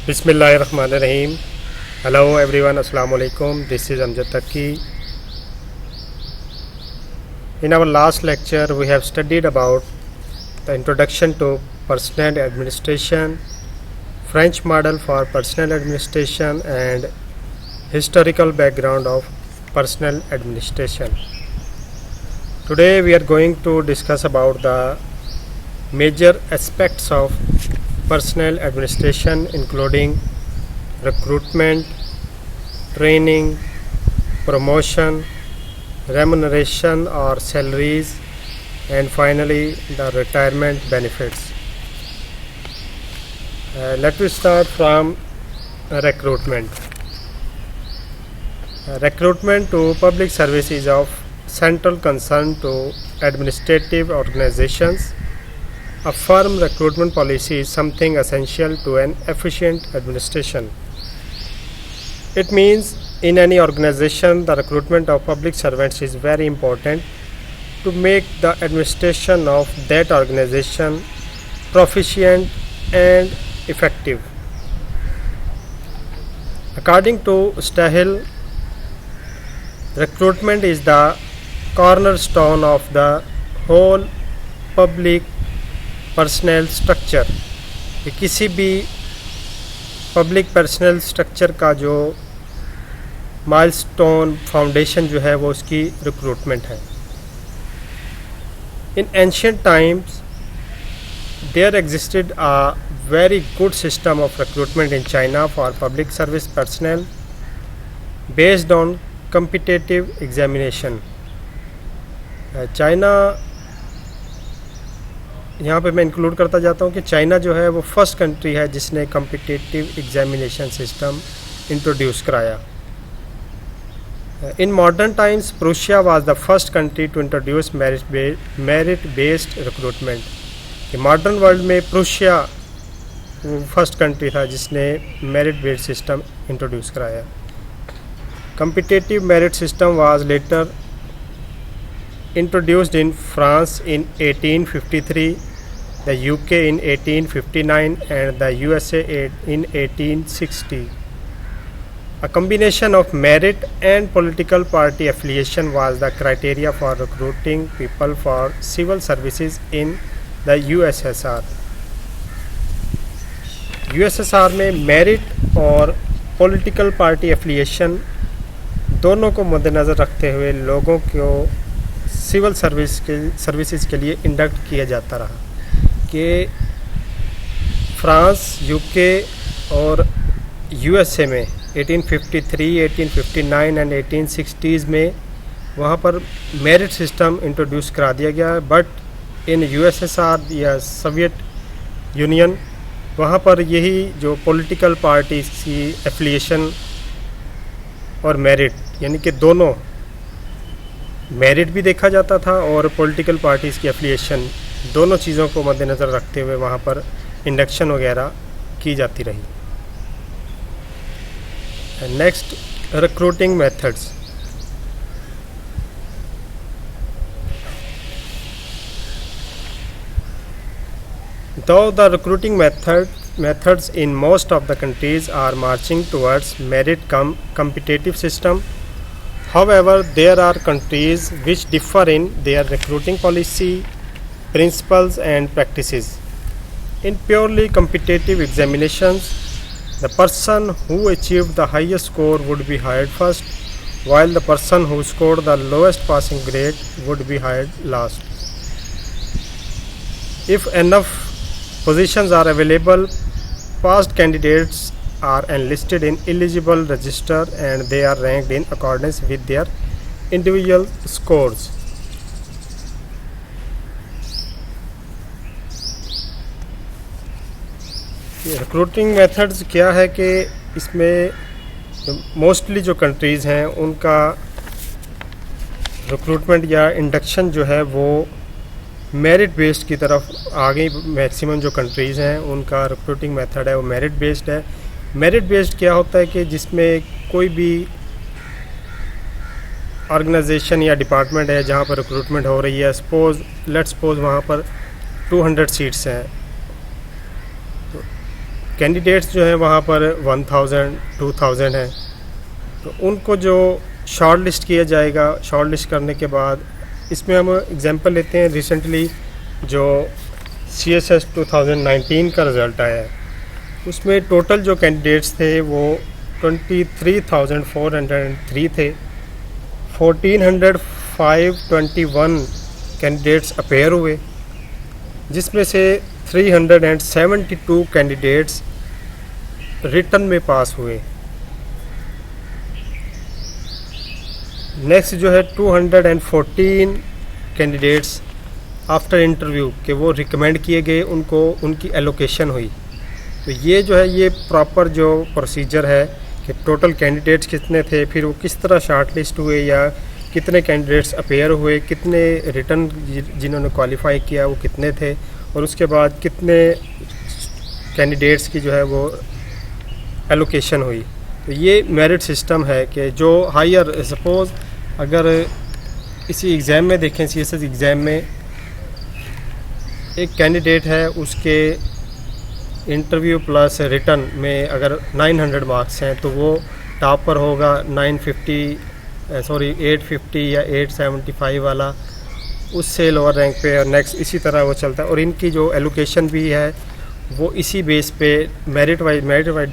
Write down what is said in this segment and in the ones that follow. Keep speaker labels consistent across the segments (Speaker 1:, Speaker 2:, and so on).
Speaker 1: Bismillahirrahmanirrahim. Hello everyone, Assalamu alaikum. This is Amjad Taki. In our last lecture, we have studied about the introduction to personnel administration, French model for personnel administration, and historical background of personnel administration. Today we are going to discuss about the major aspects of personnel administration, including recruitment, training, promotion, remuneration or salaries, and finally the retirement benefits. Let me start from recruitment. Recruitment to public service is of central concern to administrative organizations. A firm recruitment policy is something essential to an efficient administration. It means in any organization, the recruitment of public servants is very important to make the administration of that organization proficient and effective. According to Stahill, recruitment is the cornerstone of the whole public personal structure. किसी भी public personal structure का जो milestone foundation जो है वो उसकी recruitment है। In ancient times there existed a very good system of recruitment in China for public service personal based on competitive examination. China, यहाँ पे मैं इंक्लूड करता जाता हूँ कि चाइना जो है वो फर्स्ट कंट्री है जिसने कम्पिटिटिव एग्जामिनेशन सिस्टम इंट्रोड्यूस कराया। In modern times Prussia was the first country to introduce merit based recruitment. कि मॉडर्न वर्ल्ड में प्रूशिया फर्स्ट कंट्री था जिसने मेरिट बेस्ड सिस्टम इंट्रोड्यूस कराया। Competitive merit system was later introduced in France in 1853, the UK in 1859 and the USA in 1860. A combination of merit and political party affiliation was the criteria for recruiting people for civil services in the USSR. USSR में merit और political party affiliation दोनों को मद्देनज़र रखते हुए लोगों को civil services के लिए इंडक्ट किया जाता रहा। कि फ्रांस, यूके और यूएसए में 1853, 1859 एंड 1860s में वहाँ पर मेरिट सिस्टम इंट्रोड्यूस करा दिया गया। बट इन यूएसएसआर या सोवियत यूनियन वहाँ पर यही जो पॉलिटिकल पार्टीज की एफिलिएशन और मेरिट यानी कि दोनों मेरिट भी देखा जाता था और पॉलिटिकल पार्टीज़ की एफिलिएशन दोनों चीज़ों को मद्देनज़र रखते हुए वहाँ पर इंडक्शन वगैरह की जाती रही। Next, recruiting methods. Though the recruiting methods in most of the countries are marching towards merit competitive system, however, there are countries which differ in their recruiting policy, principles and practices. In purely competitive examinations, the person who achieved the highest score would be hired first, while the person who scored the lowest passing grade would be hired last. If enough positions are available, past candidates are enlisted in eligible register and they are ranked in accordance with their individual scores. Recruiting methods क्या है कि इसमें mostly जो countries हैं उनका recruitment या induction जो है वो मेरिट बेस्ड की तरफ आ गई। मैक्सिमम जो कंट्रीज़ हैं उनका रिक्रूटिंग मेथड है वो मेरिट बेस्ड है। मेरिट बेस्ड क्या होता है कि जिसमें कोई भी ऑर्गेनाइजेशन या डिपार्टमेंट है जहाँ पर रिक्रूटमेंट हो रही है, लेट्स सपोज वहाँ पर 200 सीट्स हैं, कैंडिडेट्स जो हैं वहाँ पर 1000 2000 हैं, तो उनको जो शॉर्ट लिस्ट किया जाएगा, शॉर्ट लिस्ट करने के बाद इसमें हम एग्जांपल लेते हैं रिसेंटली जो CSS 2019 का रिज़ल्ट आया है, उसमें टोटल जो कैंडिडेट्स थे वो 23,403 थे। 14,521 कैंडिडेट्स अपेयर हुए, जिसमें से 372 कैंडिडेट्स रिटन में पास हुए। नेक्स्ट जो है 214 कैंडिडेट्स आफ्टर इंटरव्यू के वो रिकमेंड किए गए, उनको उनकी एलोकेशन हुई। तो ये जो है ये प्रॉपर जो प्रोसीजर है कि टोटल कैंडिडेट्स कितने थे, फिर वो किस तरह शार्ट लिस्ट हुए या कितने कैंडिडेट्स अपेयर हुए, कितने रिटर्न जिन्होंने क्वालिफाई किया वो कितने थे, और उसके बाद कितने कैंडिडेट्स की जो है वो एलोकेशन हुई। तो ये मेरिट सिस्टम है कि जो हायर सपोज़ अगर इसी एग्ज़ाम में देखें, CSS एग्ज़ाम में एक कैंडिडेट है, उसके इंटरव्यू प्लस रिटर्न में अगर 900 मार्क्स हैं तो वो टॉपर होगा 850 या 875 वाला, उससे लोअर रैंक पे, और नेक्स्ट इसी तरह वो चलता है। और इनकी जो एलोकेशन भी है वो इसी बेस पे मेरिट वाइज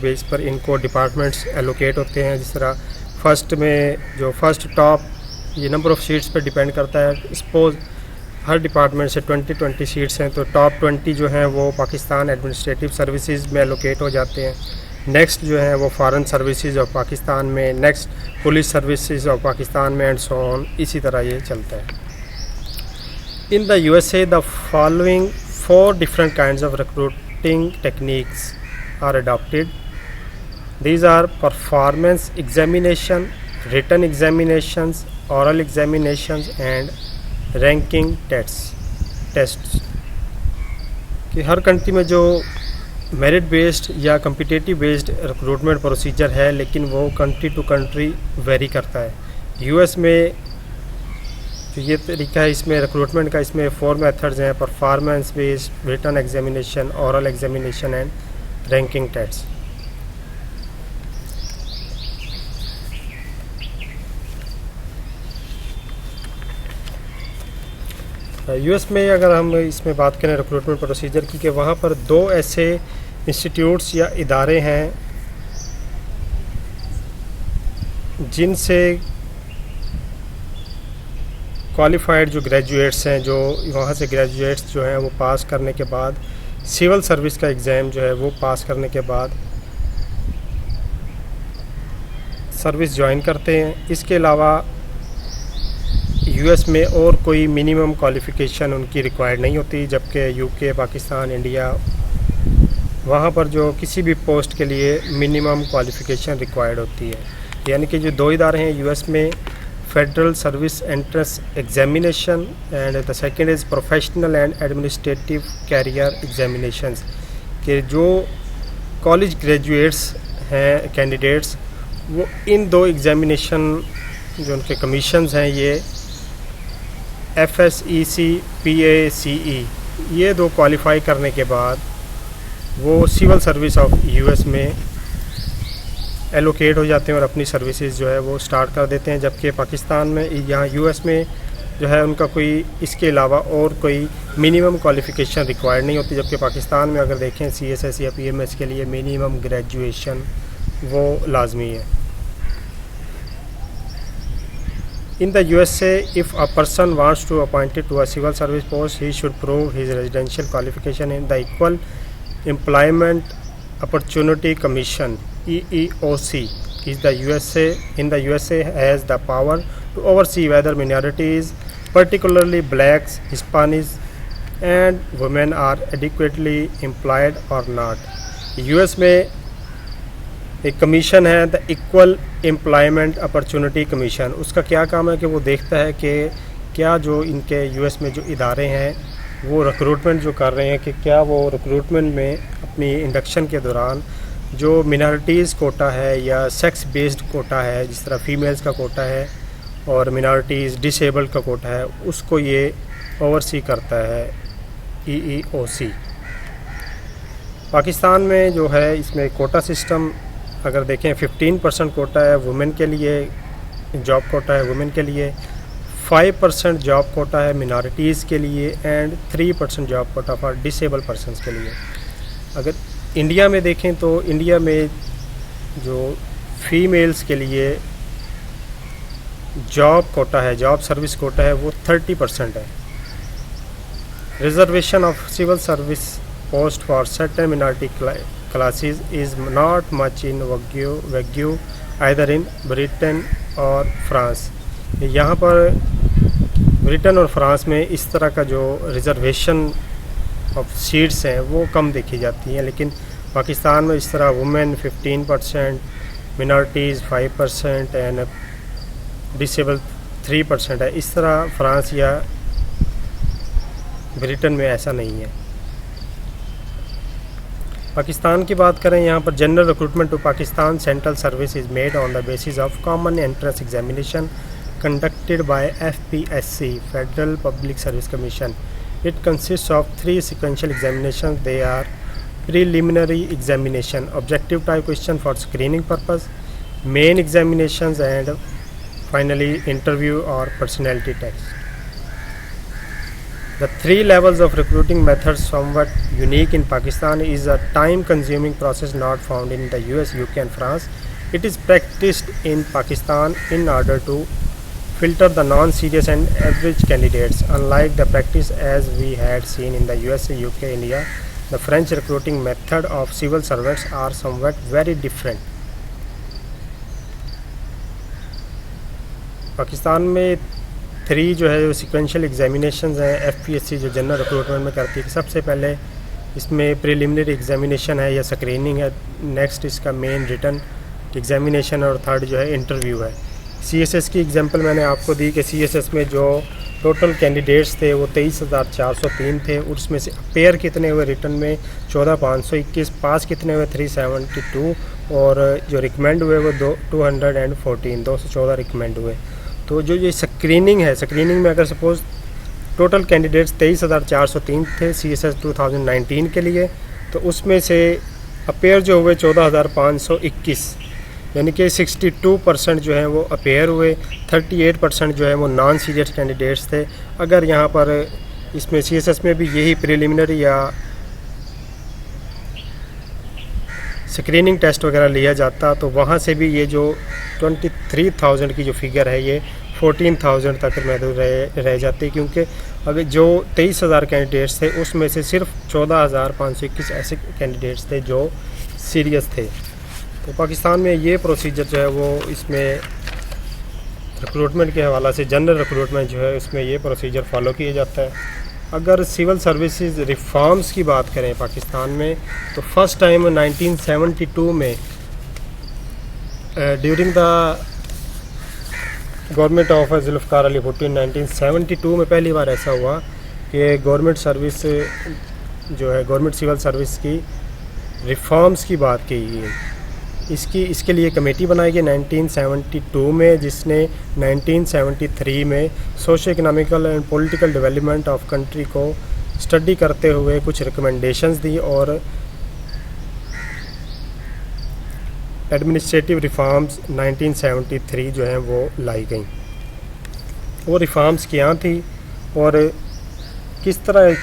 Speaker 1: बेस पर इनको डिपार्टमेंट्स एलोकेट होते हैं। जिस तरह फर्स्ट में जो फर्स्ट टॉप, ये नंबर ऑफ़ सीट्स पे डिपेंड करता है। सपोज़ हर डिपार्टमेंट से 20 सीट्स हैं, तो टॉप 20 जो हैं वो पाकिस्तान एडमिनिस्ट्रेटिव सर्विसेज में एलोकेट हो जाते हैं। नेक्स्ट जो है वो फॉरेन सर्विसेज ऑफ पाकिस्तान में, next police services of Pakistan में, एंड सो ऑन, इसी तरह ये चलता है। In the USA the following 4 different kinds of recruiting techniques are adopted. These are performance examination, written examinations, oral examinations and ranking tests कि हर country में जो merit based या कम्पिटिटिव बेस्ड रिक्रूटमेंट प्रोसीजर है, लेकिन वो कंट्री टू कंट्री वेरी करता है। US में जो ये तरीका है इसमें रिक्रूटमेंट का, इसमें 4 मेथड्स हैं: performance based, written examination, oral examination and ranking test. US में अगर हम इसमें बात करें रिक्रूटमेंट प्रोसीजर की, कि वहाँ पर 2 ऐसे इंस्टीट्यूट्स या इदारे हैं जिनसे क्वालिफाइड जो ग्रेजुएट्स हैं, जो वहाँ से ग्रेजुएट्स जो हैं वो पास करने के बाद सिविल सर्विस का एग्ज़ाम जो है वो पास करने के बाद सर्विस ज्वाइन करते हैं। इसके अलावा US में और कोई मिनिमम क्वालिफ़िकेशन उनकी रिक्वायर्ड नहीं होती, जबकि UK, पाकिस्तान, इंडिया, वहाँ पर जो किसी भी पोस्ट के लिए मिनिमम क्वालिफ़िकेशन रिक्वायर्ड होती है। यानी कि जो 2 इदारे हैं US में, federal service entrance examination and the second is professional and administrative career examinations, कि जो कॉलेज ग्रेजुएट्स हैं कैंडिडेट्स, वो इन 2 एग्जामिनेशन जो उनके कमीशंस हैं, ये FSEC, PACE, ये 2 क्वालिफाई करने के बाद वो सिविल सर्विस ऑफ US में एलोकेट हो जाते हैं और अपनी सर्विसेज जो है वो स्टार्ट कर देते हैं। जबकि पाकिस्तान में, यहाँ US में जो है उनका कोई इसके अलावा और कोई मिनिमम क्वालिफ़िकेशन रिक्वायर्ड नहीं होती, जबकि पाकिस्तान में अगर देखें CSS या PMS के लिए मिनिमम ग्रेजुएशन वो लाजमी है। In the USA, if a person wants to appointed to a civil service post, he should prove his residential qualification in the Equal Employment Opportunity Commission (EEOC). In the USA has the power to oversee whether minorities, particularly blacks, Hispanics, and women are adequately employed or not. US में एक commission है, the equal employment opportunity commission. उसका क्या काम है कि वो देखता है कि क्या जो इनके US में जो इदारे हैं वो रिक्रूटमेंट जो कर रहे हैं, कि क्या वो रिक्रूटमेंट में अपनी इंडक्शन के दौरान जो मिनॉरिटीज़ कोटा है या सेक्स बेस्ड कोटा है, जिस तरह फीमेल्स का कोटा है और मिनॉरिटीज़ डिसेबल्ड का कोटा है, उसको ये ओवरसी करता है EEOC। पाकिस्तान में जो है इसमें कोटा सिस्टम अगर देखें 15% कोटा है वुमेन के लिए, जॉब कोटा है वुमेन के लिए, 5% जॉब कोटा है मिनॉरिटीज़ के लिए and 3% job Kota for disable persons के लिए। अगर इंडिया में देखें तो इंडिया में जो फीमेल्स के लिए जॉब कोटा है, जॉब सर्विस कोटा है, वो 30% है। Reservation of civil service post for certain minority classes is not much in vague either in Britain और फ्रांस। यहाँ पर ब्रिटेन और फ्रांस में इस तरह का जो रिजर्वेशन ऑफ सीट्स हैं वो कम देखी जाती हैं, लेकिन पाकिस्तान में इस तरह वुमेन 15%, मिनॉरिटीज़ 5% एंड डिसेबल 3% है। इस तरह फ्रांस या ब्रिटेन में ऐसा नहीं है। पाकिस्तान की बात करें, यहाँ पर general recruitment to Pakistan central service is made on the basis of common entrance examination conducted by FPSC, Federal Public Service Commission. It consists of 3 sequential examinations. They are preliminary examination, objective type question for screening purpose, main examinations, and finally interview or personality test. The 3 levels of recruiting methods somewhat unique in Pakistan is a time consuming process not found in the US, UK and France. It is practiced in Pakistan in order to filter the non-serious and average candidates. Unlike the practice as we had seen in the USA, UK, India, the French recruiting method of civil servants are somewhat very different. Pakistan में 3 जो है जो sequential examinations हैं FPSC जो general recruitment में करती है। सबसे पहले इसमें प्रिलिमिनरी एग्जामिनेशन है या स्क्रीनिंग है, नेक्स्ट इसका मेन रिटन एग्जामिनेशन और थर्ड जो है इंटरव्यू है। CSS की एग्जांपल मैंने आपको दी कि CSS में जो टोटल कैंडिडेट्स थे वो 23,403 थे, उसमें से अपेयर कितने हुए रिटन में 14,521, पास कितने हुए 372 और जो रिकमेंड हुए वो 214 रिकमेंड हुए। तो जो ये स्क्रीनिंग है, स्क्रीनिंग में अगर सपोज़ टोटल कैंडिडेट्स 23,403 थे CSS 2019 के लिए, तो उसमें से अपेयर जो हुए 14,521, यानी कि 62% जो है वो अपेयर हुए, 38% जो है वो नॉन सीरियस कैंडिडेट्स थे। अगर यहाँ पर इसमें CSS में भी यही प्रिलिमिनरी या स्क्रीनिंग टेस्ट वगैरह लिया जाता तो वहाँ से भी ये जो 23,000 की जो फिगर है ये 14,000 तक महदूद रह जाती, क्योंकि अगर जो 23,000 कैंडिडेट्स थे उसमें से सिर्फ 14,521 ऐसे कैंडिडेट्स थे जो सीरियस थे। तो पाकिस्तान में ये प्रोसीजर जो है वो इसमें रिक्रूटमेंट के हवाला से जनरल रिक्रूटमेंट जो है उसमें ये प्रोसीजर फॉलो किया जाता है। अगर सिविल सर्विसेज रिफॉर्म्स की बात करें पाकिस्तान में, तो फर्स्ट टाइम 1972 में during the government of Zulfikar Ali Bhutto 1972 में पहली बार ऐसा हुआ कि गवर्नमेंट सर्विस जो है गवर्नमेंट सिविल सर्विस की रिफॉर्म्स की बात की गई। इसके लिए कमेटी बनाई गई 1972 में, जिसने 1973 में socio economical and political development of country को स्टडी करते हुए कुछ रिकमेंडेशंस दी और एडमिनिस्ट्रेटिव रिफॉर्म्स 1973 जो हैं वो लाई गई। वो रिफॉर्म्स क्या थी और किस तरह,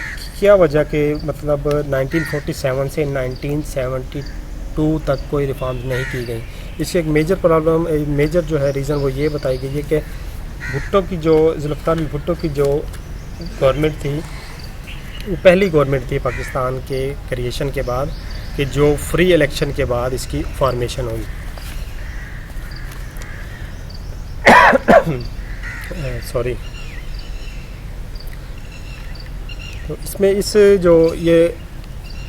Speaker 1: क्या वजह के मतलब 1947 से 1972 तक कोई रिफॉर्म्स नहीं की गई। इसकी एक मेजर प्रॉब्लम, मेजर जो है रीज़न वो ये बताई गई है कि भुट्टो की जो जुल्फ़िकार अली भुट्टो की जो गवर्नमेंट थी वो पहली गवर्नमेंट थी पाकिस्तान के क्रिएशन के बाद कि जो फ्री इलेक्शन के बाद इसकी फॉर्मेशन हुई। सॉरी। तो इसमें इस जो ये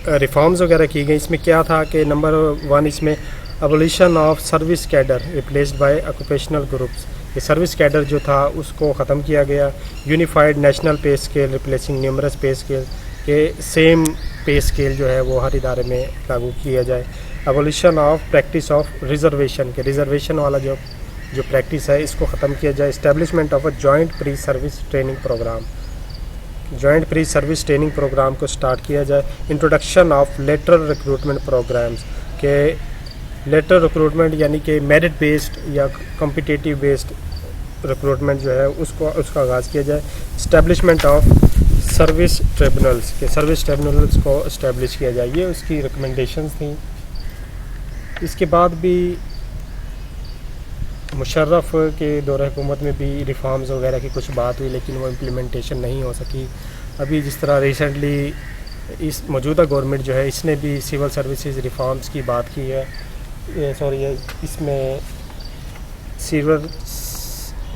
Speaker 1: रिफॉर्म्स वगैरह की गई, इसमें क्या था कि नंबर 1 इसमें abolition of service cadre replaced by occupational groups. ये सर्विस कैडर जो था उसको ख़त्म किया गया। Unified national pay scale replacing numerous pay scale के सेम पे स्केल जो है वो हर इदारे में लागू किया जाए। Abolition of practice of reservation के, रिजर्वेशन वाला जो प्रैक्टिस है इसको ख़त्म किया जाए। Establishment of a joint pre service training programme joint pre service training programme को स्टार्ट किया जाए। Introduction of lateral recruitment programmes के लेटरल रिक्रूटमेंट यानी कि मेरिट बेस्ड या कॉम्पिटिटिव बेस्ड रिक्रूटमेंट जो है उसका आगाज़ किया जाए। इस्टेब्लिशमेंट ऑफ सर्विस ट्रिब्यूनल्स के सर्विस ट्रिब्यूनल्स को इस्टेब्लिश किया जाए, ये उसकी रिकमेंडेशंस थी। इसके बाद भी मुशर्रफ के दौर हुकूमत में भी रिफॉर्म्स वगैरह की कुछ बात हुई, लेकिन वो इम्प्लीमेंटेशन नहीं हो सकी। अभी जिस तरह रिसेंटली इस मौजूदा गवर्नमेंट जो है इसने भी सिविल सर्विसेज रिफॉर्म्स की बात की है, इसमें सिविल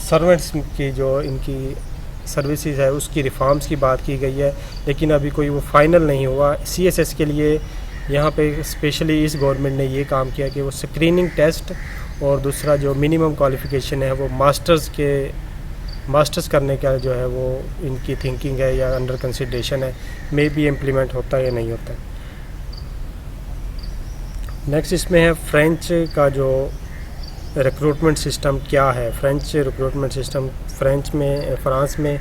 Speaker 1: सर्वेंट्स की जो इनकी सर्विसेज है उसकी रिफॉर्म्स की बात की गई है, लेकिन अभी कोई वो फाइनल नहीं हुआ। CSS के लिए यहाँ पे स्पेशली इस गवर्नमेंट ने ये काम किया कि वो स्क्रीनिंग टेस्ट और दूसरा जो मिनिमम क्वालिफ़िकेशन है वो मास्टर्स करने का जो है वो इनकी थिंकिंग है या अंडर कंसिडरेशन है, मे बी इम्प्लीमेंट होता है या नहीं होता है। नेक्स्ट इसमें है फ्रेंच का जो रिक्रूटमेंट सिस्टम क्या है। फ्रेंच रिक्रूटमेंट सिस्टम फ्रांस में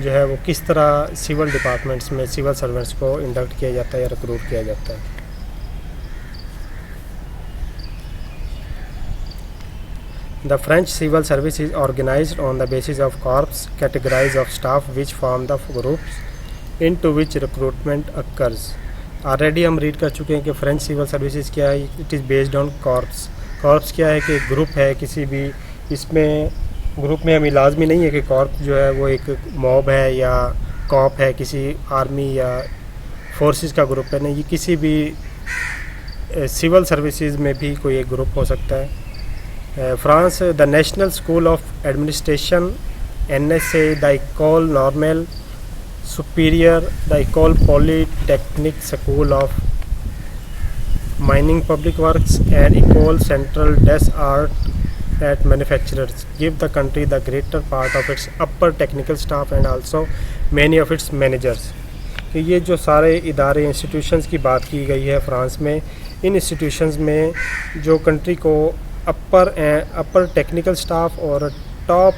Speaker 1: जो है वो किस तरह सिविल डिपार्टमेंट्स में सिविल सर्वेंट्स को इंडक्ट किया जाता है या रिक्रूट किया जाता है। The French civil service is organized on the basis of corps categories of staff which form the groups into which recruitment occurs। Already हम रीड कर चुके हैं कि फ्रेंच सिविल सर्विसेज क्या है। It is based on corps. Corps क्या है कि ग्रुप है किसी भी, इसमें ग्रुप में हमें लाजमी नहीं है कि कॉर्प जो है वो एक मॉब है या कॉप है किसी आर्मी या फोर्सेस का ग्रुप है, नहीं, ये किसी भी सिविल सर्विसेज में भी कोई एक ग्रुप हो सकता है। France the national school of administration NSA, the Ecole Normale Superieure, the Ecole Polytechnique school of mining public works and Ecole Centrale des Art et manufacturers give the country the greater part of its upper technical staff and also many of its managers. कि ये जो सारे इदारे institutions की बात की गई है फ्रांस में, इन इंस्टीट्यूशंस में जो कंट्री को अपर टेक्निकल स्टाफ और टॉप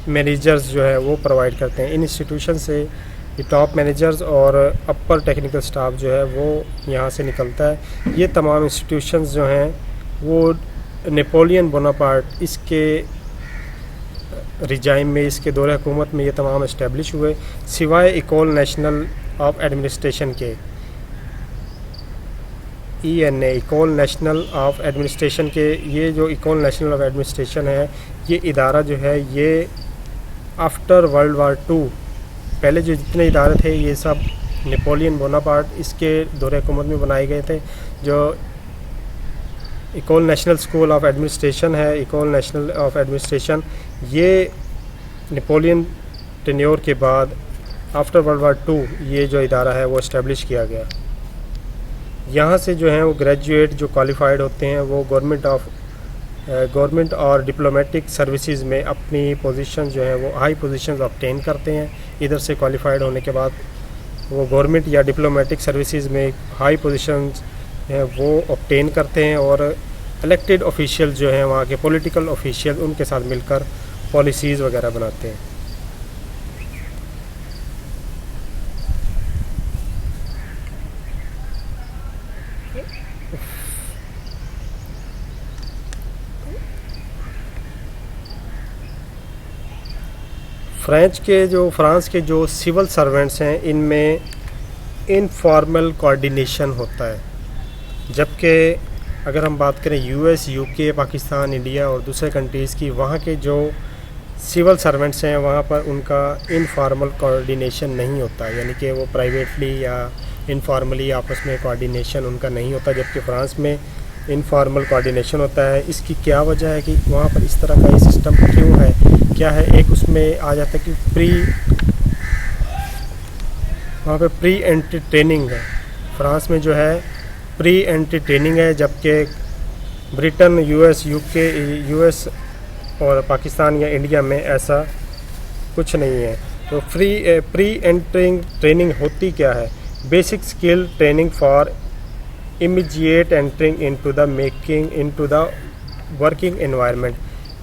Speaker 1: मैनेजर्स जो है वो प्रोवाइड करते हैं। इन इंस्टीट्यूशन से ये टॉप मैनेजर्स और अपर टेक्निकल स्टाफ जो है वो यहाँ से निकलता है। ये तमाम इंस्टीट्यूशंस जो हैं वो नेपोलियन बोनापार्ट इसके रिजाइम में, इसके दौरे हुकूमत में ये तमाम इस्टेब्लिश हुए, सिवाय इकोल नेशनल ऑफ एडमिनिस्ट्रेशन के, ENA इकोल नेशनल ऑफ एडमिनिस्ट्रेशन के। ये जो इकोल नेशनल ऑफ एडमिनिस्ट्रेशन है ये इदारा जो है ये आफ्टर वर्ल्ड वार 2 पहले जो जितने इदारे थे ये सब नेपोलियन बोनापार्ट इसके दौरे हुकूमत में बनाए गए थे। जो इकोल नेशनल स्कूल ऑफ एडमिनिस्ट्रेशन है, इकोल नेशनल ऑफ एडमिनिस्ट्रेशन, ये नेपोलियन टेन्योर के बाद आफ्टर वर्ल्ड वार 2 ये जो इदारा है वो इस्टेब्लिश किया गया। यहाँ से जो हैं वो ग्रेजुएट जो क्वालिफाइड होते हैं वो गवर्नमेंट और डिप्लोमेटिक सर्विसेज में अपनी पोजीशन जो है वो हाई पोजीशंस ऑब्टेन करते हैं। इधर से क्वालिफाइड होने के बाद वो गवर्नमेंट या डिप्लोमेटिक सर्विसेज में हाई पोजीशंस हैं वो ऑब्टेन करते हैं और इलेक्टेड ऑफिशियल जो हैं वहाँ के पॉलिटिकल ऑफिशियल उनके साथ मिलकर पॉलिसीज़ वगैरह बनाते हैं। फ्रांस के जो सिविल सर्वेंट्स हैं इनमें इनफॉर्मल कोऑर्डिनेशन होता है, जबकि अगर हम बात करें US, UK, पाकिस्तान, इंडिया और दूसरे कंट्रीज़ की, वहाँ के जो सिविल सर्वेंट्स हैं वहाँ पर उनका इनफॉर्मल कोऑर्डिनेशन नहीं होता, यानी कि वो प्राइवेटली या इनफॉर्मली आपस में कोऑर्डिनेशन उनका नहीं होता, जबकि फ़्रांस में इनफॉर्मल कोऑर्डिनेशन होता है। इसकी क्या वजह है कि वहाँ पर इस तरह का ये सिस्टम क्यों है, क्या है? एक उसमें आ जाता है कि वहाँ पे प्री एंट्री ट्रेनिंग है। फ्रांस में जो है प्री एंट्री ट्रेनिंग है, जबकि ब्रिटेन, US और पाकिस्तान या इंडिया में ऐसा कुछ नहीं है। तो प्री एंट्री ट्रेनिंग होती क्या है? Basic skill training for immediate entering into the working environment,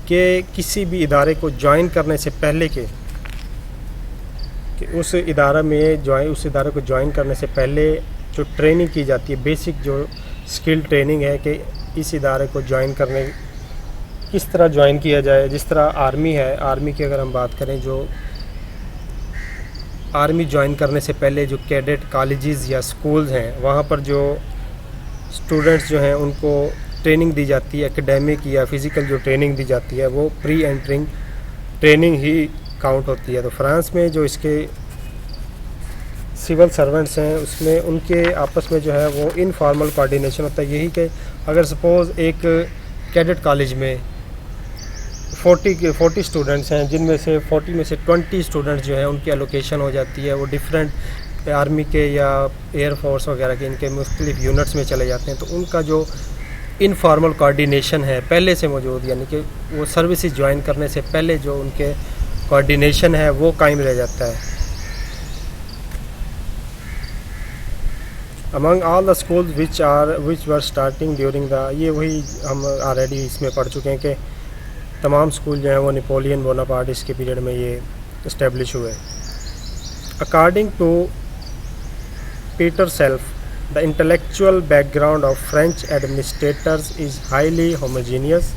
Speaker 1: के किसी भी इदारे को ज्वाइन करने से पहले के कि उस इदारे को ज्वाइन करने से पहले जो ट्रेनिंग की जाती है, बेसिक जो स्किल ट्रेनिंग है कि इस इदारे को ज्वाइन करने किस तरह ज्वाइन किया जाए। जिस तरह आर्मी है, आर्मी की अगर हम बात करें, जो आर्मी ज्वाइन करने से पहले जो कैडेट कॉलेजेस या स्कूल्स हैं, वहाँ पर जो स्टूडेंट्स जो हैं उनको ट्रेनिंग दी जाती है, एकेडमिक या फिज़िकल जो ट्रेनिंग दी जाती है वो प्री एंट्रिंग ट्रेनिंग ही काउंट होती है। तो फ्रांस में जो इसके सिविल सर्वेंट्स हैं उसमें उनके आपस में जो है वो इनफॉर्मल कोऑर्डिनेशन होता है। यही कि अगर सपोज़ एक कैडेट कॉलेज में 40 स्टूडेंट्स हैं, जिनमें से 40 में से 20 स्टूडेंट्स जो हैं उनकी एलोकेशन हो जाती है, वो डिफरेंट आर्मी के या एयरफोर्स वगैरह के इनके मुख्तलिफ यूनिट्स में चले जाते हैं। तो उनका जो इनफॉर्मल कोऑर्डिनेशन है पहले से मौजूद, यानी कि वो सर्विसेज ज्वाइन करने से पहले जो उनके कोऑर्डिनेशन है वो कायम रह जाता है। Among all the schools which were starting during the, ये वही हम ऑलरेडी इसमें पढ़ चुके हैं कि तमाम स्कूल जो हैं वो नेपोलियन बोनापार्ट के पीरियड में ये इस्टेब्लिश हुए। According to Peter Self, the intellectual background of French administrators is highly homogeneous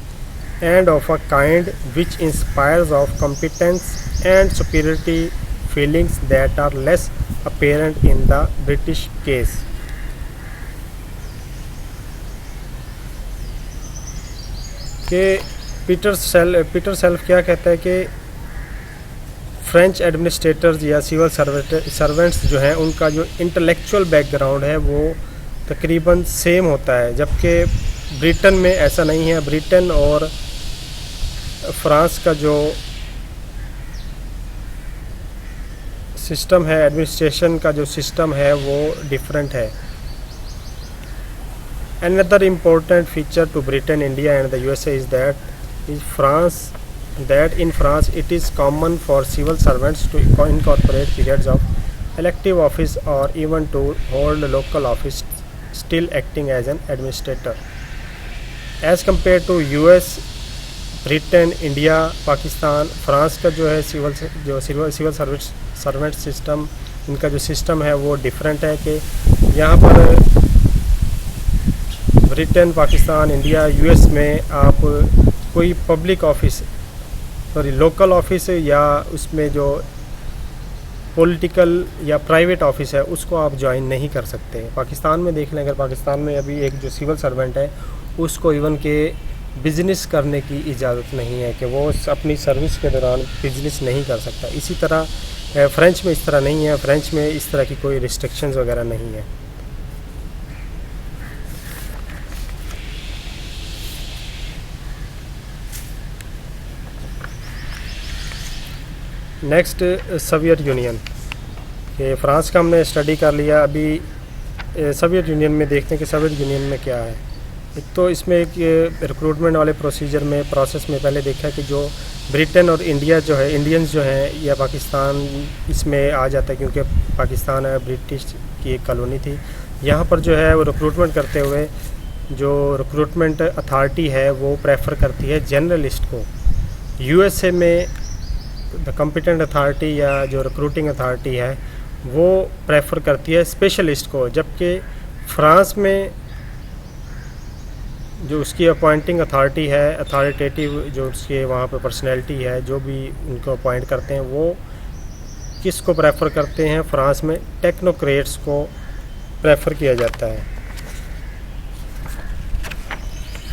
Speaker 1: and of a kind which inspires of competence and superiority feelings that are less apparent in the British case. कि Peter self क्या कहता है कि French administrators या civil servants जो हैं उनका जो इंटेलेक्चुअल बैकग्राउंड है वो तकरीबन सेम होता है, जबकि ब्रिटेन में ऐसा नहीं है। ब्रिटेन और फ्रांस का जो सिस्टम है, एडमिनिस्ट्रेशन का जो सिस्टम है वो डिफरेंट है। Another important feature to Britain, India and the USA is that in France it is common for civil servants to incorporate periods of elective office or even to hold local office still acting as an administrator. As compared to US, Britain, India, Pakistan, France का जो है civil servant system, इनका जो system है वो different है। कि यहाँ पर ब्रिटेन, पाकिस्तान, इंडिया, यूएस में आप कोई पब्लिक ऑफिस लोकल ऑफिस या उसमें जो पॉलिटिकल या प्राइवेट ऑफिस है उसको आप ज्वाइन नहीं कर सकते। पाकिस्तान में देख लें, अगर पाकिस्तान में अभी एक जो सिविल सर्वेंट है उसको इवन के बिज़नेस करने की इजाज़त नहीं है, कि वो अपनी सर्विस के दौरान बिज़नेस नहीं कर सकता। इसी तरह फ़्रेंच में इस तरह नहीं है, फ़्रेंच में इस तरह की कोई रिस्ट्रिक्शंस वगैरह नहीं है। नेक्स्ट सोवियत यूनियन, कि फ़्रांस का हमने स्टडी कर लिया। अभी सोवियत यूनियन में देखते हैं कि सोवियत यूनियन में क्या है। एक तो इसमें एक रिक्रूटमेंट वाले प्रोसेस में पहले देखा कि जो ब्रिटेन और इंडिया जो है, इंडियंस जो हैं या पाकिस्तान इसमें आ जाता है, क्योंकि पाकिस्तान है ब्रिटिश की एक कॉलोनी थी। यहाँ पर जो है वो रिक्रूटमेंट करते हुए जो रिक्रूटमेंट अथॉरिटी है वो प्रेफर करती है जर्नलिस्ट को। यूएसए में द कॉम्पिटेंट अथॉरिटी या जो रिक्रूटिंग अथॉरिटी है वो प्रेफर करती है स्पेशलिस्ट को, जबकि फ्रांस में जो उसकी अपॉइंटिंग अथॉरिटी है, अथॉरिटेटिव जो उसके वहाँ पे पर्सनैलिटी है, जो भी उनको अपॉइंट करते हैं वो किसको प्रेफर करते हैं, फ्रांस में टेक्नोक्रेट्स को प्रेफर किया जाता है।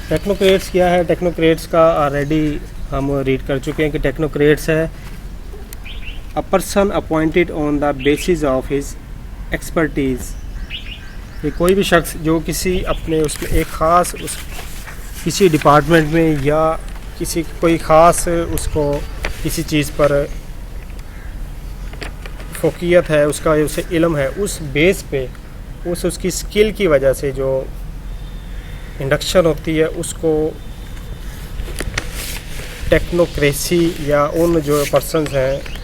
Speaker 1: टेक्नोक्रेट्स क्या है? टेक्नोक्रेट्स का ऑलरेडी हम रीड कर चुके हैं कि टेक्नोक्रेट्स है a person appointed on the basis of his expertise. ये कोई भी शख्स जो किसी अपने उसमें एक ख़ास किसी डिपार्टमेंट में या किसी कोई ख़ास उसको किसी चीज़ पर फोकियत है, उसका उसे इल्म है, उस बेस पे उसकी स्किल की वजह से जो इंडक्शन होती है उसको टेक्नोक्रेसी या उन जो पर्सन्स हैं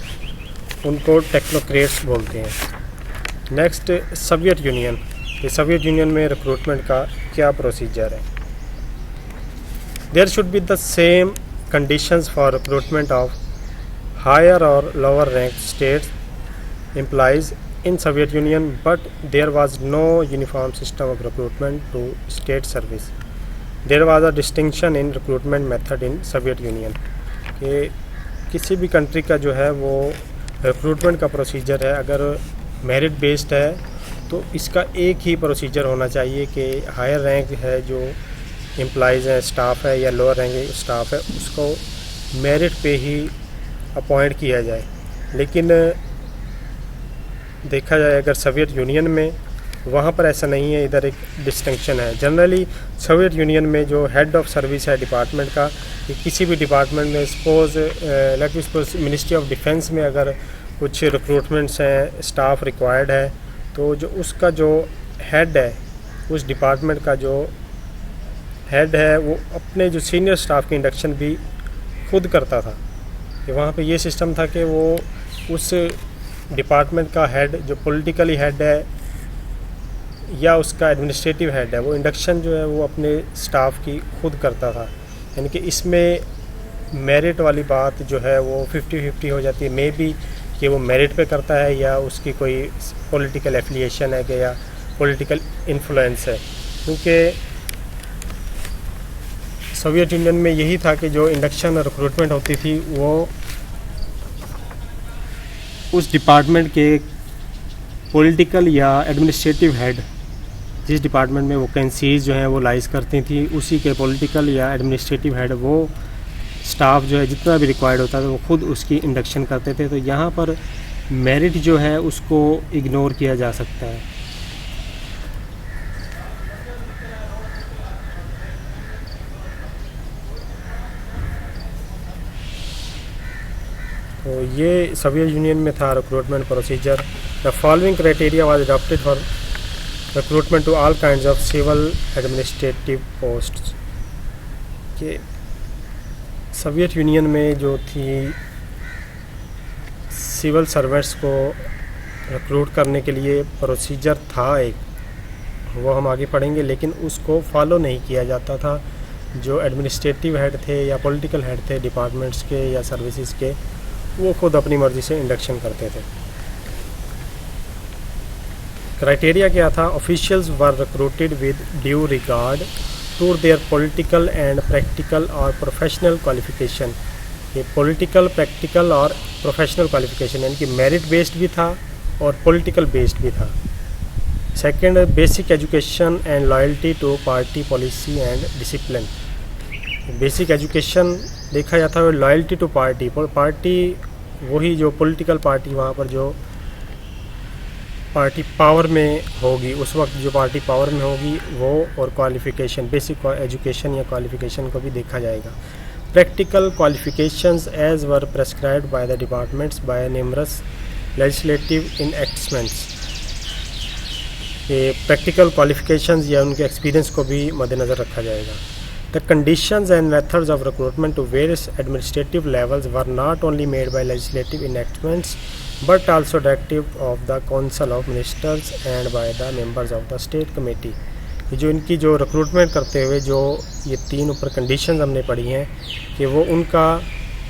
Speaker 1: उनको टेक्नोक्रेट्स बोलते हैं। Next Soviet Union. ये सोवियत यूनियन में रिक्रूटमेंट का क्या प्रोसीजर है? There should be the same conditions for recruitment of higher और lower rank states employees in Soviet Union, but there was no uniform system of recruitment to state service. There was a distinction in recruitment method in Soviet Union. कि किसी भी country का जो है वो recruitment का procedure है, अगर मेरिट बेस्ड है तो इसका एक ही प्रोसीजर होना चाहिए कि हायर रैंक है जो एम्प्लॉइज़ हैं, स्टाफ है या लोअर रैंक स्टाफ है, उसको मेरिट पे ही अपॉइंट किया जाए। लेकिन देखा जाए अगर सोवियत यूनियन में, वहाँ पर ऐसा नहीं है, इधर एक डिस्टिंक्शन है। जनरली सोवियत यूनियन में जो हेड ऑफ सर्विस है डिपार्टमेंट का, कि किसी भी डिपार्टमेंट में सपोज मिनिस्ट्री ऑफ डिफेंस में अगर कुछ रिक्रूटमेंट्स हैं, स्टाफ रिक्वायर्ड है, तो जो उसका जो हेड है, उस डिपार्टमेंट का जो हेड है, वो अपने जो सीनियर स्टाफ की इंडक्शन भी खुद करता था। कि वहाँ पे ये सिस्टम था कि वो उस डिपार्टमेंट का हेड जो पॉलिटिकली हेड है या उसका एडमिनिस्ट्रेटिव हेड है, वो इंडक्शन जो है वो अपने स्टाफ की खुद करता था। यानी कि इसमें मेरिट वाली बात जो है वो 50-50 हो जाती है, मे बी कि वो मेरिट पे करता है या उसकी कोई पॉलिटिकल एफिलिएशन है कि या पॉलिटिकल इन्फ्लुएंस है। क्योंकि सोवियत यूनियन में यही था कि जो इंडक्शन और रिक्रूटमेंट होती थी वो उस डिपार्टमेंट के पॉलिटिकल या एडमिनिस्ट्रेटिव हेड, जिस डिपार्टमेंट में वैकेंसीज़ जो हैं वो लाइज करती थी, उसी के पॉलिटिकल या एडमिनिस्ट्रेटिव हेड वो स्टाफ जो है जितना भी रिक्वायर्ड होता था वो खुद उसकी इंडक्शन करते थे। तो यहाँ पर मेरिट जो है उसको इग्नोर किया जा सकता है। तो ये सोवियत यूनियन में था recruitment procedure. The following criteria was adopted for recruitment to all kinds of civil administrative posts. के सोवियत यूनियन में जो थी सिविल सर्वेंट्स को रिक्रूट करने के लिए प्रोसीजर था एक, वो हम आगे पढ़ेंगे, लेकिन उसको फॉलो नहीं किया जाता था। जो एडमिनिस्ट्रेटिव हेड थे या पॉलिटिकल हेड थे डिपार्टमेंट्स के या सर्विसेज के, वो खुद अपनी मर्ज़ी से इंडक्शन करते थे। क्राइटेरिया क्या था? Officials were recruited with due regard to their political and practical और प्रोफेशनल क्वालिफिकेशन। ये पॉलिटिकल, प्रैक्टिकल और प्रोफेशनल क्वालिफिकेशन यानी कि मेरिट बेस्ड भी था और पॉलिटिकल बेस्ड भी था। Second, basic education and loyalty to party policy and discipline. Basic education देखा जाता है, लॉयल्टी टू पार्टी, वही जो पॉलिटिकल पार्टी वहाँ पर जो पार्टी पावर में होगी, उस वक्त जो पार्टी पावर में होगी वो, और क्वालिफ़िकेशन, बेसिक एजुकेशन या क्वालिफ़िकेशन को भी देखा जाएगा। Practical qualifications as were prescribed by the departments by numerous legislative enactments. ये प्रैक्टिकल क्वालिफ़िकेशंस या उनके एक्सपीरियंस को भी मद्देनज़र रखा जाएगा। The conditions and methods of recruitment to various administrative levels were not only made by legislative enactments but also directive of the Council of Ministers and by the members of the State Committee। जो इनकी जो recruitment करते हुए जो ये तीन ऊपर conditions हमने पढ़ी हैं कि वो उनका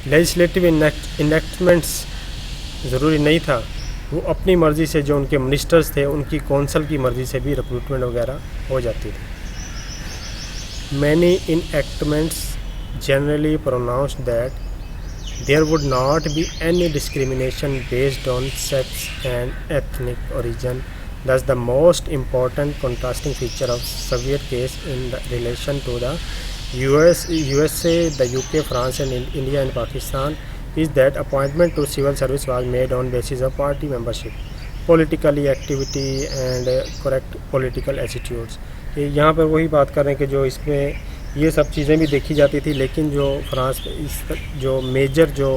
Speaker 1: लेजिस्लेटिव इनएक्टमेंट्स ज़रूरी नहीं था, वो अपनी मर्ज़ी से जो उनके मिनिस्टर्स थे उनकी कौंसल की मर्ज़ी से भी रिक्रूटमेंट वगैरह हो जाती थी। Many enactments generally pronounced that there would not be any discrimination based on sex and ethnic origin. Thus, the most important contrasting feature of Soviet case in relation to the USA, the UK, France, and India and Pakistan is that appointment to civil service was made on basis of party membership, political activity, and correct political attitudes. यहाँ पर वही बात कर रहे हैं कि जो इसमें ये सब चीज़ें भी देखी जाती थी, लेकिन जो फ्रांस इस जो मेजर जो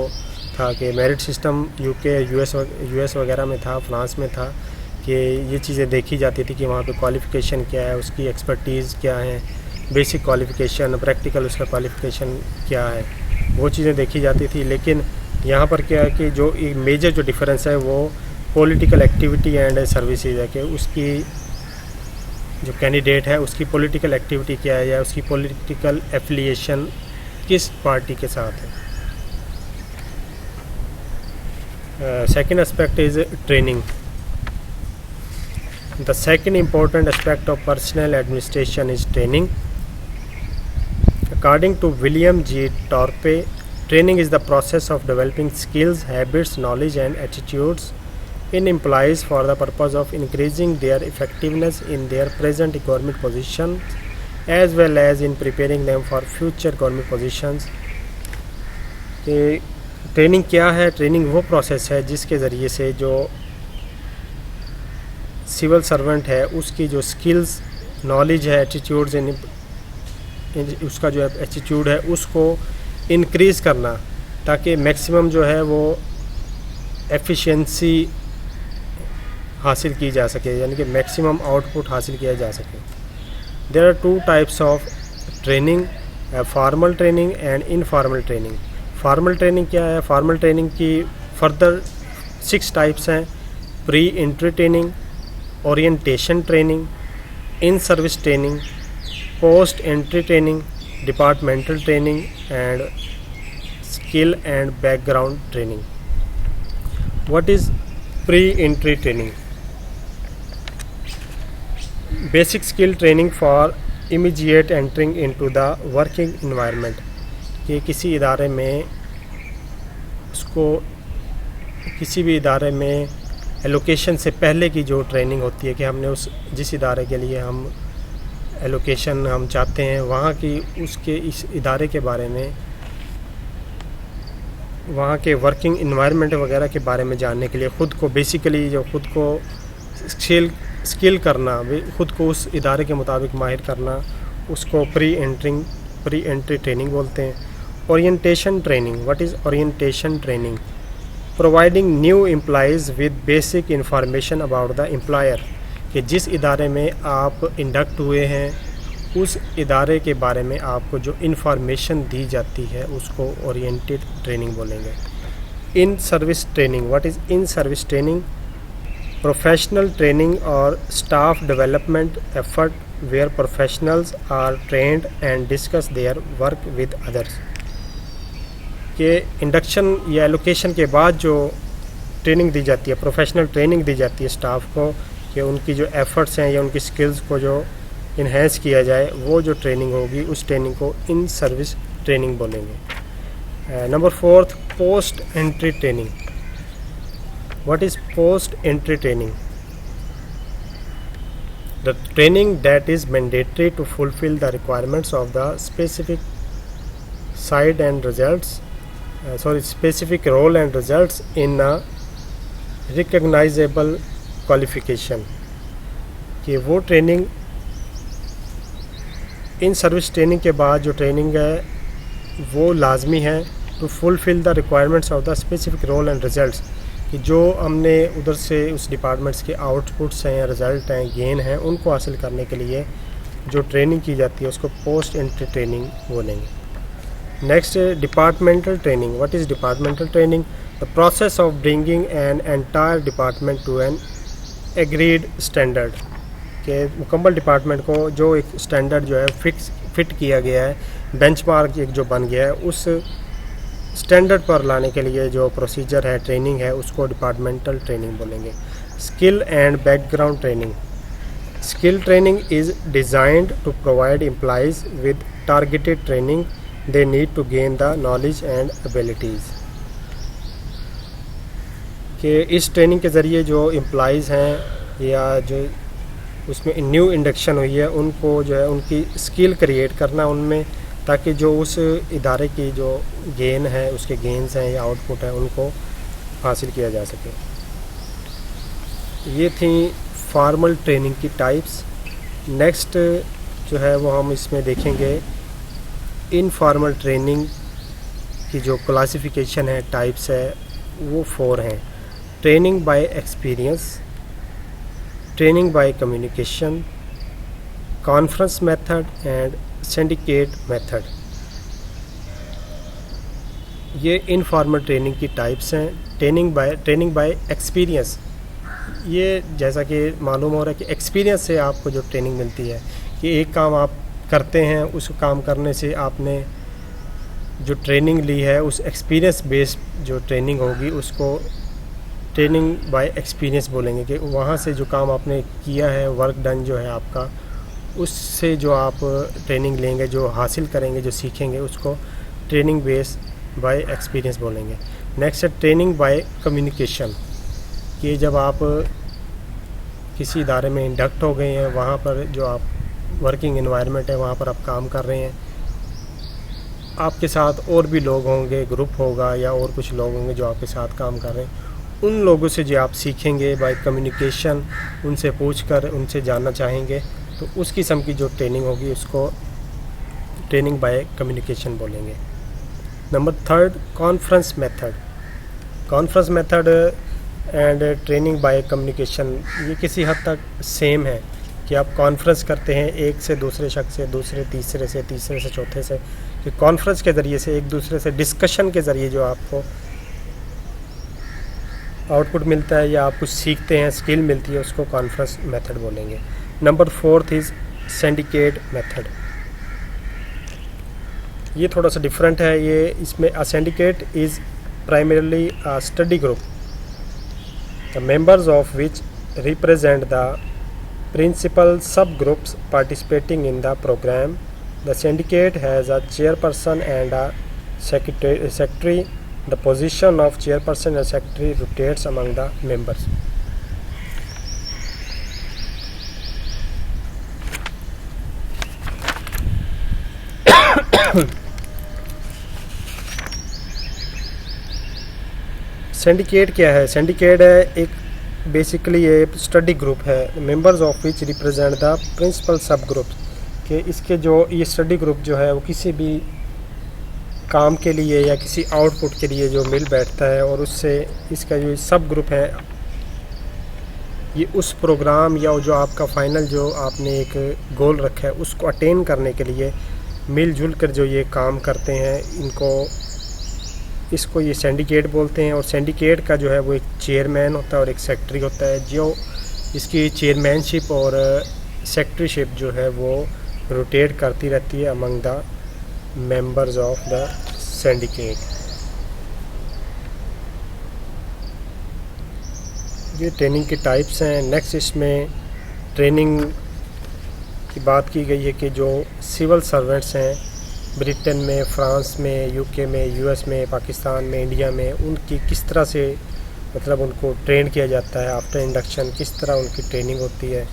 Speaker 1: था कि मेरिट सिस्टम यूके यूएस वगैरह में था, फ्रांस में था, कि ये चीज़ें देखी जाती थी कि वहाँ पे क्वालिफ़िकेशन क्या है, उसकी एक्सपर्टीज़ क्या है, बेसिक क्वालिफ़िकेशन, प्रैक्टिकल उसका क्वालिफ़िकेशन क्या है, वो चीज़ें देखी जाती थी। लेकिन यहाँ पर क्या है कि जो एक मेजर जो डिफरेंस है वो पॉलिटिकल एक्टिविटी एंड सर्विसेज है, कि उसकी जो कैंडिडेट है उसकी पॉलिटिकल एक्टिविटी क्या है या उसकी पॉलिटिकल एफिलिएशन किस पार्टी के साथ है। Second aspect is training. The second important aspect of personnel administration is training. According to William G. Torpey, training is the process of developing skills, habits, knowledge, and attitudes in employees for the purpose of increasing their effectiveness in their present government positions as well as in preparing them for future government positions. Training क्या है? Training वो process है जिसके ज़रिए से जो civil servant है उसकी जो स्किल्स, नॉलेज है, एटीट्यूड्स, उसका जो एटीट्यूड है उसको इंक्रीज़ करना ताकि मैक्सिमम जो है वो एफिशिएंसी हासिल की जा सके, यानी कि मैक्सिमम आउटपुट हासिल किया जा सके. There are two types of training, formal training and informal training. Formal training क्या है? फॉर्मल ट्रेनिंग की फर्दर 6 टाइप्स हैं: pre entry training, orientation training, in service training, post entry training, departmental training and skill and background training. What is pre entry training? Basic skill training for immediate entering into the working environment. कि किसी इदारे में उसको किसी भी इदारे में allocation से पहले की जो ट्रेनिंग होती है कि हमने उस जिस इदारे के लिए हम एलोकेशन हम चाहते हैं वहाँ की उसके इस इदारे के बारे में, वहाँ के वर्किंग इन्वायरमेंट वगैरह के बारे में जानने के लिए ख़ुद को बेसिकली जो ख़ुद को स्किल करना, ख़ुद को उस इदारे के मुताबिक माहिर करना, उसको प्री एंट्री ट्रेनिंग बोलते हैं. Orientation training. What is orientation training? Providing new employees with basic information about the employer. कि जिस इदारे में आप इंडक्ट हुए हैं उस इदारे के बारे में आपको जो इन्फॉर्मेशन दी जाती है उसको ओरिएंटेड ट्रेनिंग बोलेंगे. In service training. What is in service training? Professional training और staff development effort where professionals are trained and discuss their work with others. कि इंडक्शन या एलोकेशन के बाद जो ट्रेनिंग दी जाती है, प्रोफेशनल ट्रेनिंग दी जाती है स्टाफ को कि उनकी जो एफ़र्ट्स हैं या उनकी स्किल्स को जो इन्हेंस किया जाए, वो जो ट्रेनिंग होगी उस ट्रेनिंग को इन सर्विस ट्रेनिंग बोलेंगे. Number 4, post entry training. What is post entry training? The training that is mandatory to fulfill the requirements of the specific side and specific role and results in a recognizable qualification. कि वो training in service training के बाद जो training है वो लाजमी है to fulfil the requirements of the specific role and results. कि जो हमने उधर से उस डिपार्टमेंट्स के आउटपुट्स हैं, रिज़ल्ट हैं, गेन हैं, उनको हासिल करने के लिए जो ट्रेनिंग की जाती है उसको पोस्ट एंट्री ट्रेनिंग बोलेंगे. Next, departmental training. What is departmental training? The process of bringing an entire department to an agreed standard. के मुकम्मल डिपार्टमेंट को जो एक स्टैंडर्ड जो है फिट किया गया है, बेंचमार्क एक जो बन गया है, उस स्टैंडर्ड पर लाने के लिए जो प्रोसीजर है, ट्रेनिंग है, उसको डिपार्टमेंटल ट्रेनिंग बोलेंगे. Skill and background training. Skill training is designed to provide employees with targeted training they need to gain the knowledge and abilities. कि इस ट्रेनिंग के ज़रिए जो एम्प्लॉयज़ हैं या जो उसमें न्यू इंडक्शन हुई है उनको जो है उनकी स्किल क्रिएट करना उनमें, ताकि जो उस इदारे की जो गेन है, उसके गेन्स हैं या आउटपुट है, उनको हासिल किया जा सके. ये थी फॉर्मल ट्रेनिंग की टाइप्स. नेक्स्ट जो है वो हम इसमें देखेंगे इनफॉर्मल ट्रेनिंग की जो क्लासिफिकेशन है, टाइप्स है, वो 4 हैं. Training bye experience, training by communication, conference method and syndicate method. ये इनफॉर्मल ट्रेनिंग की टाइप्स हैं. ट्रेनिंग बाय एक्सपीरियंस, ये जैसा कि मालूम हो रहा है कि एक्सपीरियंस से आपको जो ट्रेनिंग मिलती है कि एक काम आप करते हैं, उस काम करने से आपने जो ट्रेनिंग ली है उस एक्सपीरियंस बेस्ड जो ट्रेनिंग होगी उसको ट्रेनिंग बाय एक्सपीरियंस बोलेंगे कि वहाँ से जो काम आपने किया है, वर्क डन जो है आपका, उससे जो आप ट्रेनिंग लेंगे, जो हासिल करेंगे, जो सीखेंगे, उसको ट्रेनिंग बेस बाय एक्सपीरियंस बोलेंगे। नेक्स्ट है ट्रेनिंग बाय कम्युनिकेशन, कि जब आप किसी इदारे में इंडक्ट हो गए हैं, वहाँ पर जो आप वर्किंग एनवायरनमेंट है, वहाँ पर आप काम कर रहे हैं, आपके साथ और भी लोग होंगे, ग्रुप होगा या और कुछ लोग होंगे जो आपके साथ काम कर रहे हैं, उन लोगों से जो आप सीखेंगे बाय कम्युनिकेशन, उनसे पूछकर उनसे जानना चाहेंगे, तो उस किस्म की जो ट्रेनिंग होगी उसको ट्रेनिंग बाय कम्युनिकेशन बोलेंगे। Number third, conference method. Conference method and training by communication ये किसी हद तक सेम है, कि आप कॉन्फ्रेंस करते हैं एक से दूसरे शख्स से, दूसरे तीसरे से, तीसरे से चौथे से, कि कॉन्फ्रेंस के ज़रिए से एक दूसरे से डिस्कशन के ज़रिए जो आपको आउटपुट मिलता है या आप कुछ सीखते हैं, स्किल मिलती है, उसको कॉन्फ्रेंस मेथड बोलेंगे। Number fourth is syndicate method. ये थोड़ा सा डिफरेंट है। ये इसमें a syndicate is primarily a study group, the members of which represent the principal subgroups participating in the program. The syndicate has a chairperson and a secretary. The position of chairperson and secretary rotates among the members. Syndicate क्या है? Syndicate है एक basically ये study group है, members of which represent the principal sub groups, कि इसके जो ये स्टडी ग्रुप जो है वो किसी भी काम के लिए या किसी आउटपुट के लिए जो मिल बैठता है, और उससे इसका जो सब ग्रुप है ये उस प्रोग्राम या जो आपका फाइनल जो आपने एक गोल रखा है उसको अटेन करने के लिए मिलजुल कर जो ये काम करते हैं, इसको ये सिंडिकेट बोलते हैं। और सिंडिकेट का जो है वो एक चेयरमैन होता है और एक सेक्रेटरी होता है, जो इसकी चेयरमैनशिप और सेक्रेटरीशिप जो है वो रोटेट करती रहती है among the members of the syndicate. ये ट्रेनिंग के टाइप्स हैं। नेक्स्ट इसमें ट्रेनिंग की बात की गई है कि जो सिविल सर्वेंट्स हैं ब्रिटेन में, फ्रांस में, यूके में, यूएस में, पाकिस्तान में, इंडिया में, उनकी किस तरह से मतलब उनको ट्रेन किया जाता है आफ्टर इंडक्शन, किस तरह उनकी ट्रेनिंग होती है,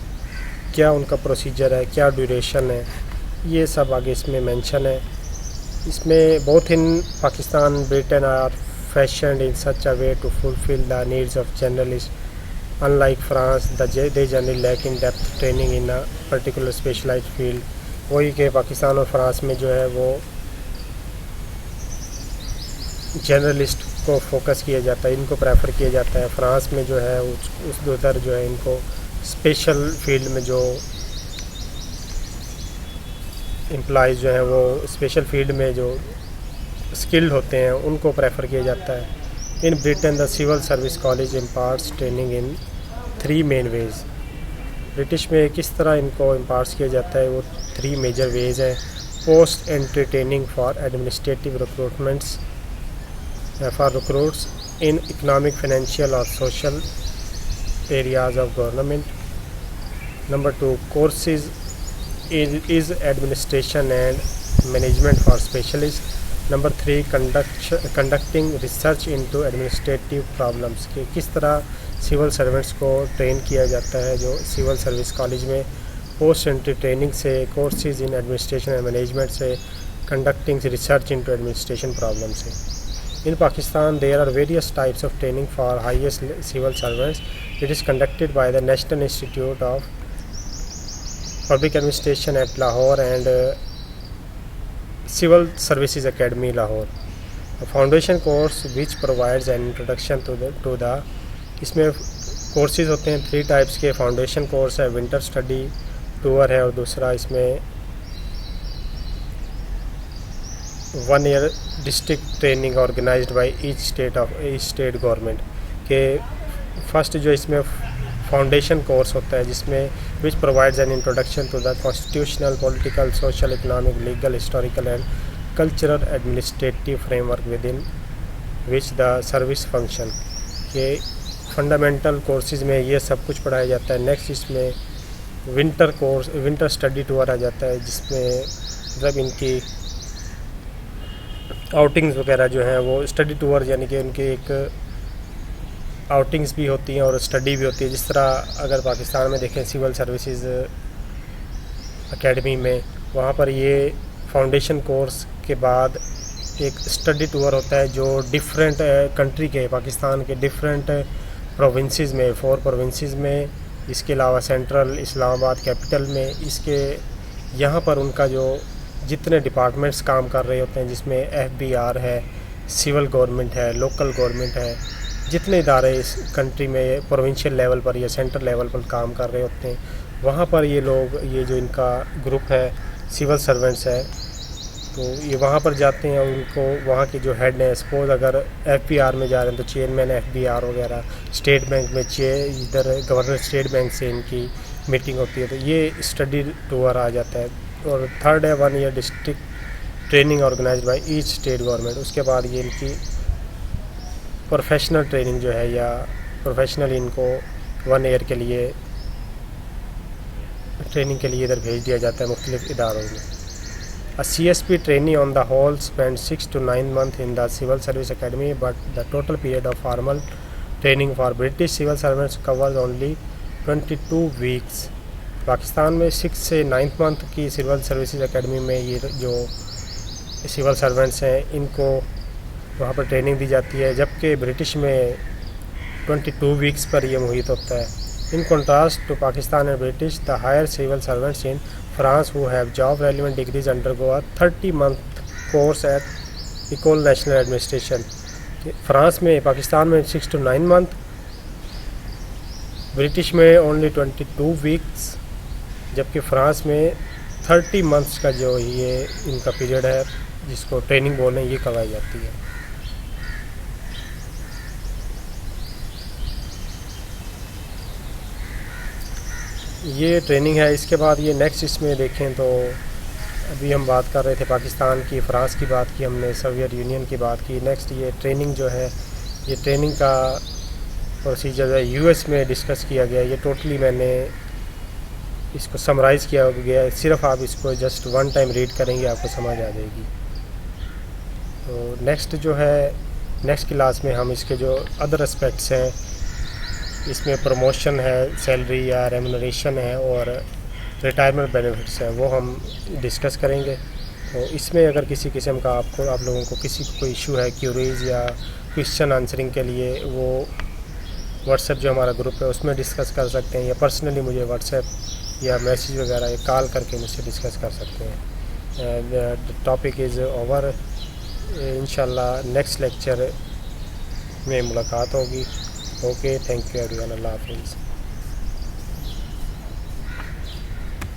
Speaker 1: क्या उनका प्रोसीजर है, क्या ड्यूरेशन है, ये सब आगे इसमें मेंशन है। इसमें both in Pakistan Britain are fashioned in such a way to fulfil the needs of journalist unlike France they generally lack in depth training in a particular specialised field. वही के पाकिस्तान और फ्रांस में जो है वो जर्नलिस्ट को फोकस किया जाता है, इनको प्रेफर किया जाता है। फ्रांस में जो है उस उधर जो है इनको स्पेशल फील्ड में जो एम्प्लॉइज़ जो है वो स्पेशल फील्ड में जो स्किल्ड होते हैं उनको प्रेफर किया जाता है। In Britain the civil service college imparts training in 3 main ways. British में किस तरह इनको इम्पार्ट्स किया जाता है वो 3 मेजर वेज हैं। Post entry training for administrative recruitments for recruits in economic, financial और social areas of government. Number 2 courses is administration and management for specialists. Number 3 conducting research into administrative problems, कि किस तरह civil servants को train किया जाता है जो civil service college में पोस्ट एंट्री ट्रेनिंग से, courses in administration and management से, conducting research into administration problem से। In Pakistan there are various types of training for highest civil servants. It is conducted by the national institute of Public Administration at Lahore and Civil Services Academy Lahore. A foundation course which provides an introduction to the इसमें courses होते हैं 3 types के. Foundation course है, winter study tour है, और दूसरा इसमें 1 year district training organised by each state government के. फर्स्ट जो इसमें फाउंडेशन कोर्स होता है जिसमें which provides an introduction to the constitutional, political, social, economic, legal, historical and cultural administrative framework within which the service function. के fundamental courses में ये सब कुछ पढ़ाया जाता है। नेक्स्ट इसमें विंटर स्टडी टूर आ जाता है, जिसमें मतलब इनकी आउटिंग्स वगैरह जो हैं वो स्टडी टूर, यानी कि उनकी एक आउटिंग्स भी होती हैं और स्टडी भी होती है। जिस तरह अगर पाकिस्तान में देखें सिविल सर्विसेज एकेडमी में, वहाँ पर ये फाउंडेशन कोर्स के बाद एक स्टडी टूर होता है जो डिफरेंट कंट्री के, पाकिस्तान के डिफरेंट प्रोविंसेस में, 4 प्रोविंसेस में, इसके अलावा सेंट्रल इस्लामाबाद कैपिटल में, इसके यहाँ पर उनका जो जितने डिपार्टमेंट्स काम कर रहे होते हैं, जिसमें FBI है, सिविल गवर्नमेंट है, लोकल गवर्नमेंट है, जितने इदारे इस कंट्री में प्रोविंशियल लेवल पर या सेंट्रल लेवल पर काम कर रहे होते हैं, वहाँ पर ये लोग, ये जो इनका ग्रुप है सिविल सर्वेंट्स है, तो ये वहाँ पर जाते हैं और उनको वहाँ के जो हेड हैं, सपोज अगर FBR में जा रहे हैं तो चेयरमैन FBR वगैरह, स्टेट बैंक में इधर गवर्नर स्टेट बैंक से इनकी मीटिंग होती है, तो ये स्टडी टूर आ जाता है। और थर्ड है 1 year district training organised by each state government. उसके बाद ये इनकी प्रोफेशनल ट्रेनिंग जो है, या प्रोफेशनल इनको 1 ईयर के लिए ट्रेनिंग के लिए इधर भेज दिया जाता है मुख्तलिफ इदारों में। CSP trainee on the whole spent 6 to 9 months in the Civil Service Academy, but the total period of formal training for British civil servants covers only 22 weeks. Pakistan में 6 से 9 मंथ की सिविल सर्विसेज एकेडमी में ये जो civil servants हैं इनको वहाँ पर ट्रेनिंग दी जाती है, जबकि ब्रिटिश में 22 वीक्स पर ये मुहित होता है। In contrast to Pakistan and British, the higher civil servants in France who have job relevant degrees undergo a 30-month course at École Nationale Administration. France में, पाकिस्तान में 6 to 9 मंथ, ब्रिटिश में only 22 weeks, जबकि France में 30 months का जो ये इनका period है, जिसको ट्रेनिंग बोल रहे हैं, ये करवाई जाती है। ये ट्रेनिंग है। इसके बाद ये नेक्स्ट इसमें देखें तो अभी हम बात कर रहे थे पाकिस्तान की, फ़्रांस की बात की हमने, सोवियत यूनियन की बात की। नेक्स्ट ये ट्रेनिंग जो है, ये ट्रेनिंग का प्रोसीजर है US में डिस्कस किया गया। ये टोटली मैंने इसको समराइज़ किया गया है, सिर्फ आप इसको जस्ट 1 टाइम रीड करेंगे आपको समझ आ जाएगी। तो नेक्स्ट जो है, नेक्स्ट क्लास में हम इसके जो अदर एस्पेक्ट्स हैं, इसमें प्रमोशन है, सैलरी या रेम्यूनरेशन है और रिटायरमेंट बेनिफिट्स हैं, वो हम डिस्कस करेंगे। तो इसमें अगर किसी किस्म का आप लोगों को किसी को कोई इशू है, क्यूरीज या क्वेश्चन आंसरिंग के लिए, वो व्हाट्सएप जो हमारा ग्रुप है उसमें डिस्कस कर सकते हैं, या पर्सनली मुझे व्हाट्सएप या मैसेज वगैरह या कॉल करके मुझसे डिस्कस कर सकते हैं। The topic is over. इंशाल्लाह नेक्स्ट लेक्चर में मुलाकात होगी। ओके, थैंक यू एवरीवन, अल्लाह हाफिज़।